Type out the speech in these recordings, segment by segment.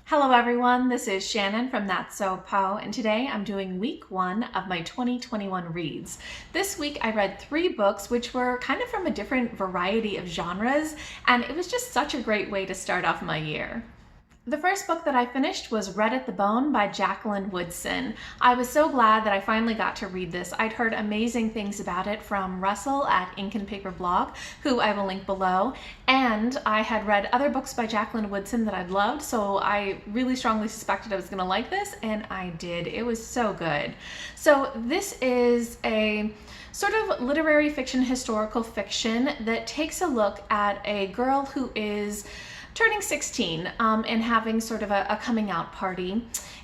Hello everyone, this is Shannon from That's So Poe, and today I'm doing week 1 of my 2021 reads. This week I read 3 books which were kind of from a different variety of genres, and it was just such a great way to start off my year. The first book that I finished was Red at the Bone by Jacqueline Woodson. I was so glad that I finally got to read this. I'd heard amazing things about it from Russell at Ink and Paper Blog, who I will link below, and I had read other books by Jacqueline Woodson that I'd loved, so I really strongly suspected I was going to like this, and I did. It was so good. So this is a sort of literary fiction, historical fiction that takes a look at a girl who is turning 16 and having sort of a coming out party.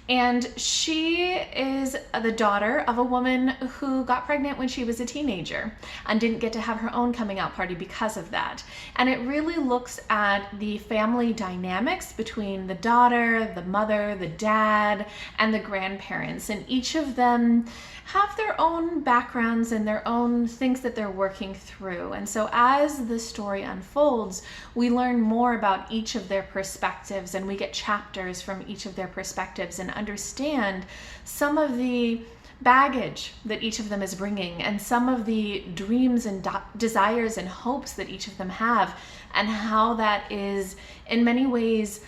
And she is the daughter of a woman who got pregnant when she was a teenager and didn't get to have her own coming out party because of that. And it really looks at the family dynamics between the daughter, the mother, the dad, and the grandparents. And each of them have their own backgrounds and their own things that they're working through. And so as the story unfolds, we learn more about each of their perspectives, and we get chapters from each of their perspectives and understand some of the baggage that each of them is bringing and some of the dreams and desires and hopes that each of them have, and how that is in many ways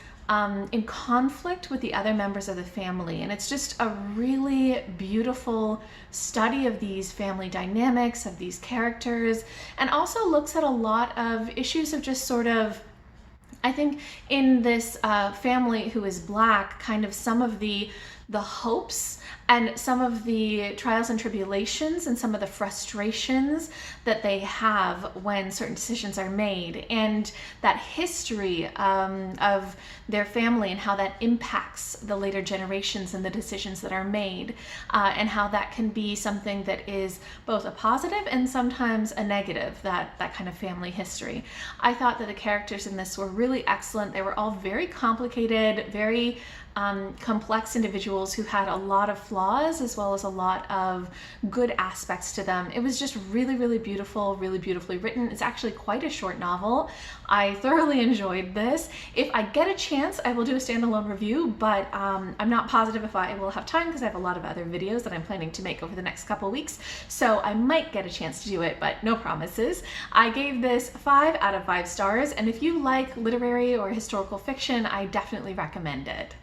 in conflict with the other members of the family. And it's just a really beautiful study of these family dynamics, of these characters, and also looks at a lot of issues of just sort of, I think in this family who is Black, kind of some of the hopes and some of the trials and tribulations and some of the frustrations that they have when certain decisions are made, and that history of their family and how that impacts the later generations and the decisions that are made, and how that can be something that is both a positive and sometimes a negative, that kind of family history. I thought that the characters in this were really excellent. They were all very complicated, very complex individuals who had a lot of flaws as well as a lot of good aspects to them. It was just really, really beautiful, really beautifully written. It's actually quite a short novel. I thoroughly enjoyed this. If I get a chance, I will do a standalone review, but I'm not positive if I will have time because I have a lot of other videos that I'm planning to make over the next couple weeks, so I might get a chance to do it, but no promises. I gave this 5 out of 5 stars, and if you like literary or historical fiction, I definitely recommend it.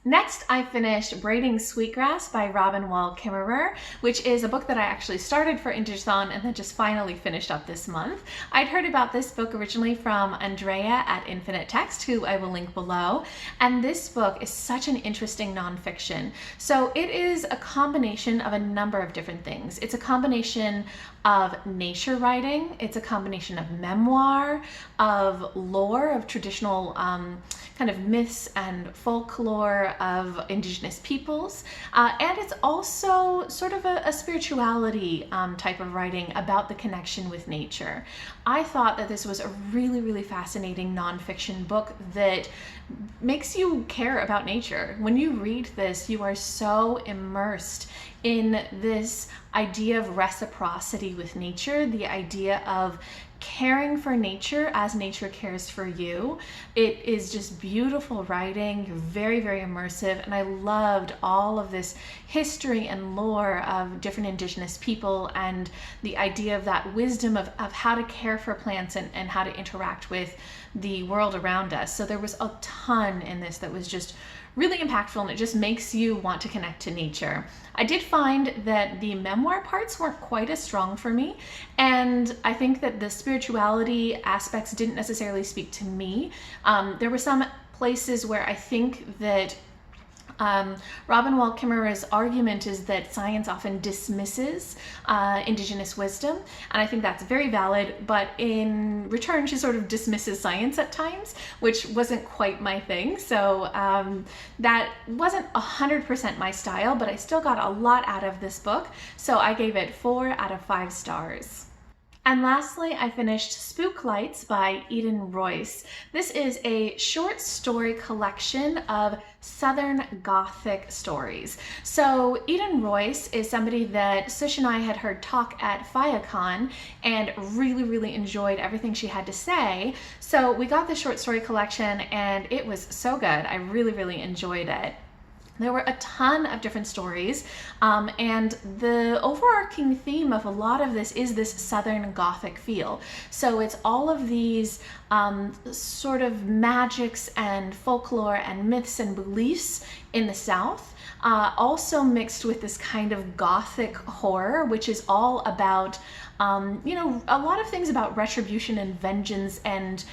Next, I finished Braiding Sweetgrass by Robin Wall Kimmerer, which is a book that I actually started for IndigAThon and then just finally finished up this month. I'd heard about this book originally from Andreea at Infinite Text, who I will link below, and this book is such an interesting nonfiction. So it is a combination of a number of different things. It's a combination of nature writing, it's a combination of memoir, of lore, of traditional kind of myths and folklore of indigenous peoples, and it's also sort of a spirituality type of writing about the connection with nature. I thought that this was a really, really fascinating nonfiction book that makes you care about nature. When you read this, you are so immersed in this idea of reciprocity with nature, the idea of caring for nature as nature cares for you. It is just beautiful writing. You're very, very immersive, and I loved all of this history and lore of different indigenous people and the idea of that wisdom of how to care for plants and how to interact with the world around us. So there was a ton in this that was just really impactful, and it just makes you want to connect to nature. I did find that the memoir parts weren't quite as strong for me, and I think that the spirituality aspects didn't necessarily speak to me. There were some places where I think that Robin Wall Kimmerer's argument is that science often dismisses indigenous wisdom, and I think that's very valid, but in return she sort of dismisses science at times, which wasn't quite my thing. So that wasn't 100% my style, but I still got a lot out of this book, so I gave it 4 out of 5 stars. And lastly, I finished Spook Lights by Royce. This is a short story collection of Southern Gothic stories. So Royce is somebody that Sush and I had heard talk at FIYAHCON and really enjoyed everything she had to say. So we got the short story collection and it was so good. I really enjoyed it. There were a ton of different stories, and the overarching theme of a lot of this is this Southern Gothic feel. So it's all of these sort of magics and folklore and myths and beliefs in the South, also mixed with this kind of Gothic horror, which is all about you know, a lot of things about retribution and vengeance and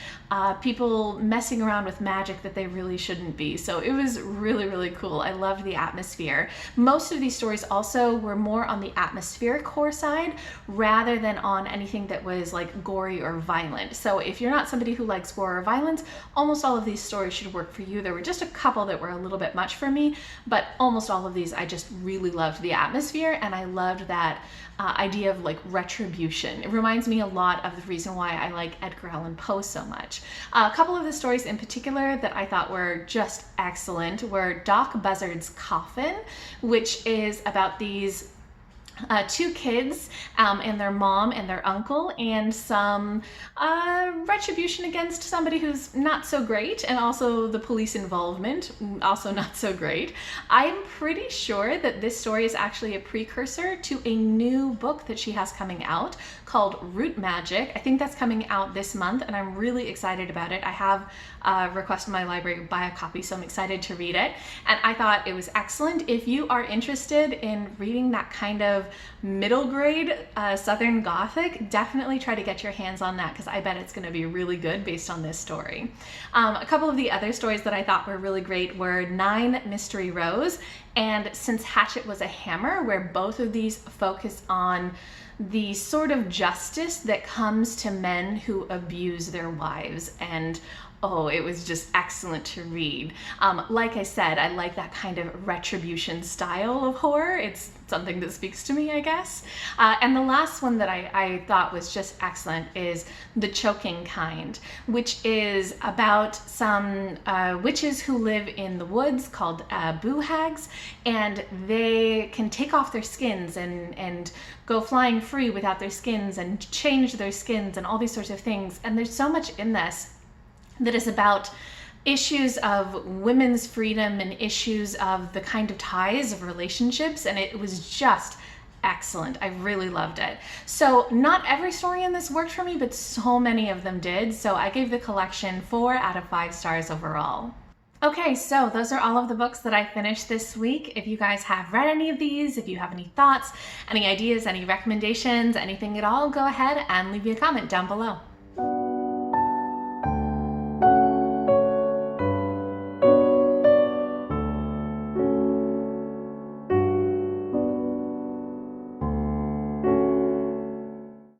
people messing around with magic that they really shouldn't be. So it was really cool. I loved the atmosphere. Most of these stories also were more on the atmospheric horror side rather than on anything that was like gory or violent. So if you're not somebody who likes gore or violence, almost all of these stories should work for you. There were just a couple that were a little bit much for me, but almost all of these I just really loved the atmosphere, and I loved that idea of like retribution. It reminds me a lot of the reason why I like Edgar Allan Poe so much. A couple of the stories in particular that I thought were just excellent were Doc Buzzard's Coffin, which is about these two kids and their mom and their uncle, and some retribution against somebody who's not so great, and also the police involvement, also not so great. I'm pretty sure that this story is actually a precursor to a new book that she has coming out called Root Magic. I think that's coming out this month, and I'm really excited about it. I have requested my library buy a copy, so I'm excited to read it, and I thought it was excellent. If you are interested in reading that kind of middle grade Southern Gothic, definitely try to get your hands on that, because I bet it's going to be really good based on this story. A couple of the other stories that I thought were really great were 9 Mystery Rows and Since Hatchet Was a Hammer, where both of these focus on the sort of justice that comes to men who abuse their wives, and oh, it was just excellent to read. Like I said, I like that kind of retribution style of horror. It's something that speaks to me, I guess. And the last one that I thought was just excellent is The Choking Kind, which is about some witches who live in the woods called boo hags, and they can take off their skins and go flying free without their skins and change their skins and all these sorts of things. And there's so much in this that is about issues of women's freedom and issues of the kind of ties of relationships, and it was just excellent. I really loved it. So not every story in this worked for me, but so many of them did. So I gave the collection 4 out of 5 stars overall. Okay, so those are all of the books that I finished this week. If you guys have read any of these, if you have any thoughts, any ideas, any recommendations, anything at all, go ahead and leave me a comment down below.